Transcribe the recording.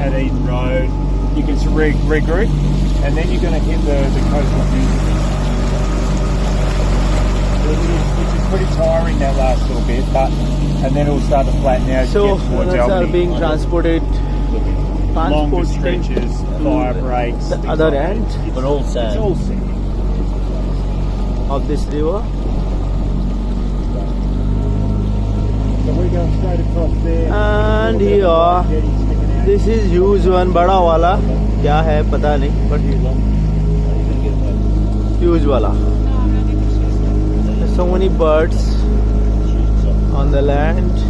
at Eden Road. You can regroup, and then you're going to hit the coastal views, which is pretty tiring that last little bit, but and then it'll start to flatten out. So get towards runners are Albany. being transported Longer stretches, fire breaks, the things other like end that. But all It's sand. all sand. of this river. So we're going straight across there. And here, this is huge one, बड़ा वाला क्या है पता नहीं, but huge वाला. There's so many birds on the land.